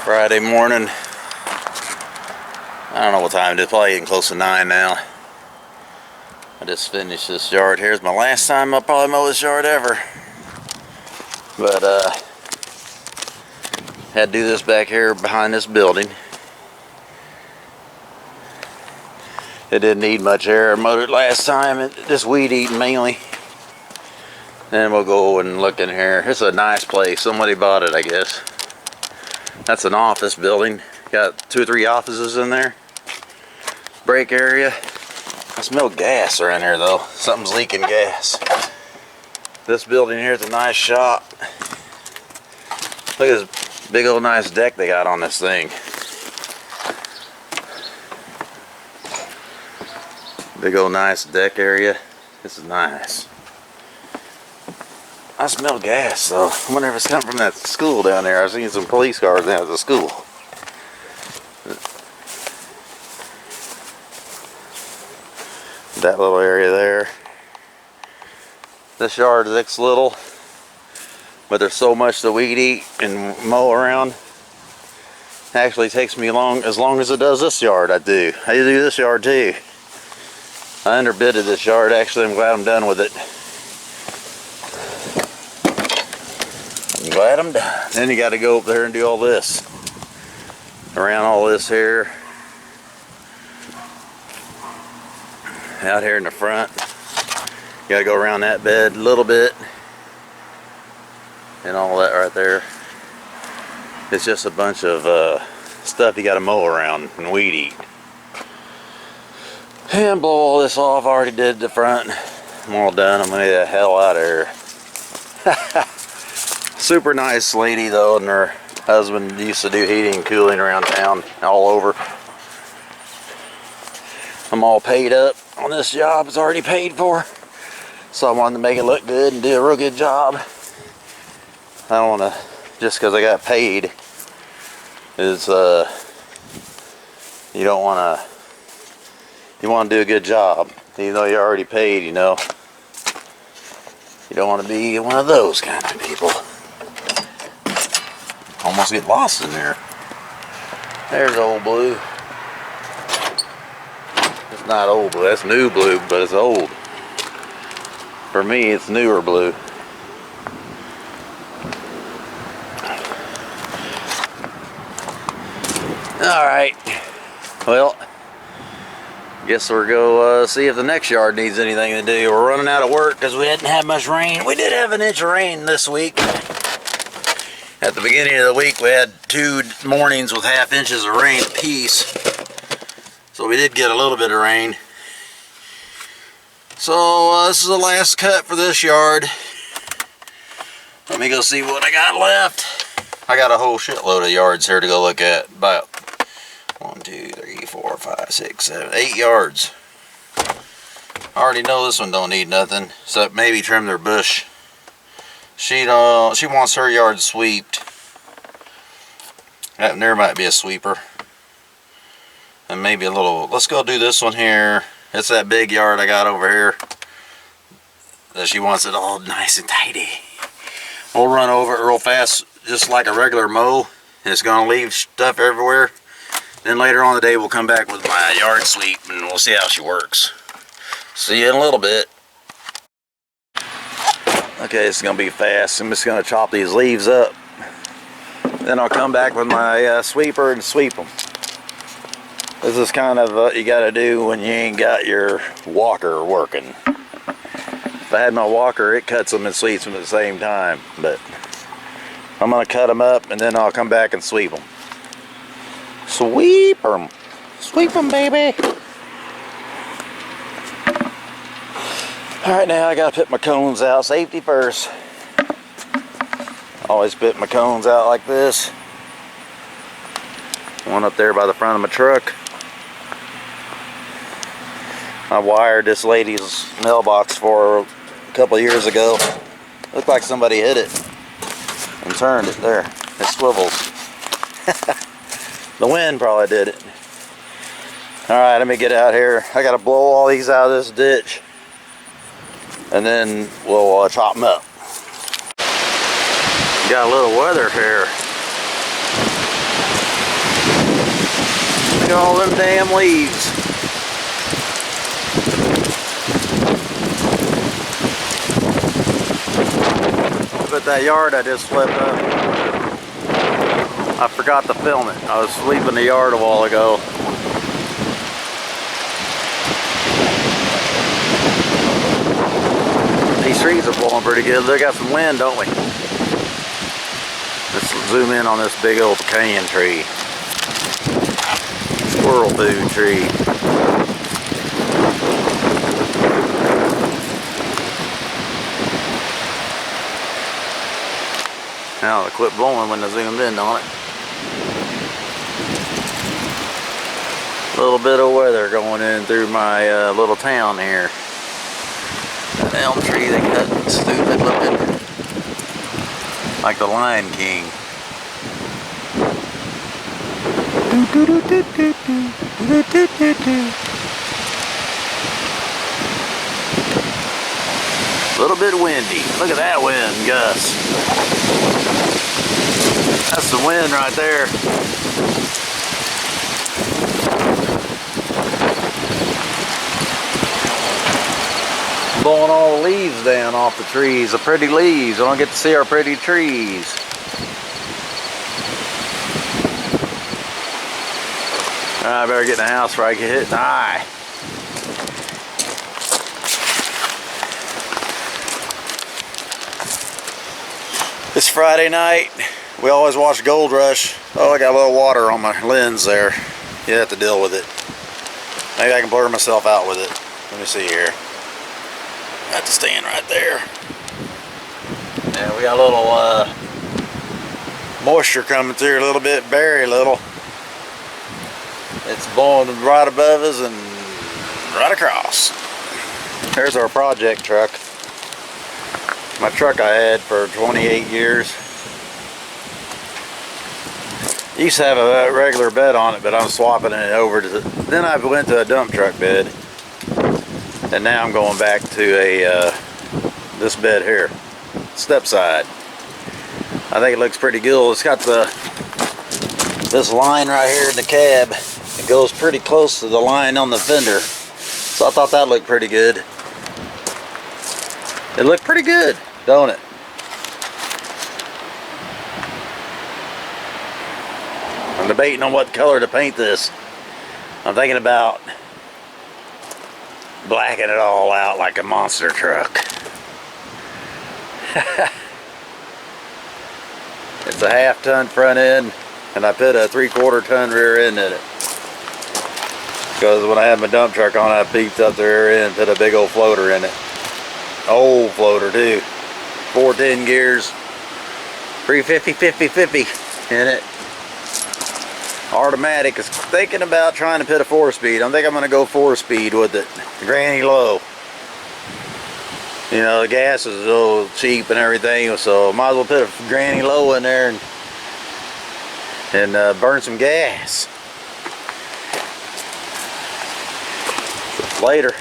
Friday morning. I don't know what time it is, probably getting close to 9 now. I just finished this yard here. It's my last time I'll probably mow this yard ever. But had to do this back here behind this building. It didn't need much air. I mowed it last time, just weed eating mainly. Then we'll go and look in here. It's a nice place. Somebody bought it, I guess. That's an office building. Got 2 or 3 offices in there. Break area. I smell gas around here though. Something's leaking gas. This building here is a nice shop. Look at this big old nice deck they got on this thing. Big old nice deck area. This is nice. I smell gas though. I wonder if it's coming from that school down there. I've seen some police cars down at the school. That little area there. This yard looks little, but there's so much to weed eat and mow around. It actually takes me as long as it does this yard. I do this yard too. I underbidded this yard. Actually, I'm glad I'm done with it. I'm glad I'm done. Then you got to go up there and do all this. Around all this here. Out here in the front. You got to go around that bed a little bit. And all that right there. It's just a bunch of stuff you got to mow around and weed eat. And blow all this off. I already did the front. I'm all done. I'm gonna get the hell out of here. Super nice lady though, and her husband used to do heating and cooling around town, all over. I'm all paid up on this job. It's already paid for, so I wanted to make it look good and do a real good job. I don't want to just because I got paid. Is you don't want to. You want to do a good job, even though you're already paid, you know. You don't want to be one of those kind of people. Almost get lost in there. There's old blue. It's not old blue, that's new blue, but it's old. For me, it's newer blue. Alright. Well, guess we'll go see if the next yard needs anything to do. We're running out of work because we didn't have much rain. We did have an inch of rain this week. At the beginning of the week we had 2 mornings with ½ inches of rain apiece. So we did get a little bit of rain. So this is the last cut for this yard. Let me go see what I got left. I got a whole shitload of yards here to go look at. About 1, 2, 3, 4, 5, 6, 7, 8 yards. I already know this one don't need nothing, except maybe trim their bush. She wants her yard sweeped. There might be a sweeper. And maybe a little, let's go do this one here. It's that big yard I got over here. That she wants it all nice and tidy. We'll run over it real fast, just like a regular mow. And it's gonna leave stuff everywhere. Then later on in the day we'll come back with my yard sweep and we'll see how she works. See you in a little bit. Okay, it's gonna be fast. I'm just gonna chop these leaves up. Then I'll come back with my sweeper and sweep them. This is kind of what you gotta do when you ain't got your walker working. If I had my walker, it cuts them and sweeps them at the same time. But I'm gonna cut them up and then I'll come back and sweep them. Sweep them. Sweep them, baby. Alright, now I gotta put my cones out. Safety first. Always put my cones out like this. One up there by the front of my truck. I wired this lady's mailbox for her a couple of years ago. Looked like somebody hit it and turned it there. It swivels. The wind probably did it. Alright, let me get out here. I gotta blow all these out of this ditch. And then we'll chop them up. Got a little weather here. Look at all them damn leaves. But that yard I just flipped up, I forgot to film it. I was sweeping the yard a while ago. These trees are blowing pretty good. They got some wind, don't we? Let's zoom in on this big old pecan tree. Squirrel food tree. Now it quit blowing when I zoomed in on it. A little bit of weather going in through my little town here. That elm tree they cut, stupid looking, like the Lion King. A little bit windy. Look at that wind gust. That's the wind right there. Blowing all the leaves down off the trees, the pretty leaves. I don't get to see our pretty trees. I better get in the house before I get hit in the eye. It's Friday night. We always watch Gold Rush. Oh, I got a little water on my lens there. You have to deal with it. Maybe I can blur myself out with it. Let me see here. I have to stand right there. Yeah, we got a little moisture coming through a little bit, very little. It's blowing right above us and right across. There's our project truck. My truck I had for 28 years. Used to have a regular bed on it, but I'm swapping it over to then I went to a dump truck bed. And now I'm going back to a this bed here, step side. I think it looks pretty good. It's got this line right here in the cab. It goes pretty close to the line on the fender. So I thought that looked pretty good. It looked pretty good, don't it? I'm debating on what color to paint this. I'm thinking about blacking it all out like a monster truck. It's a half-ton front end, and I put a 3/4 ton rear end in it. Because when I had my dump truck on, I beefed up the rear end, put a big old floater in it. Old floater too. 410 gears, 350, 50, 50 in it. Automatic. Is thinking about trying to put a 4-speed. I think I'm going to go 4-speed with it. Granny low. You know, the gas is a little cheap and everything, so might as well put a granny low in there and burn some gas. Later.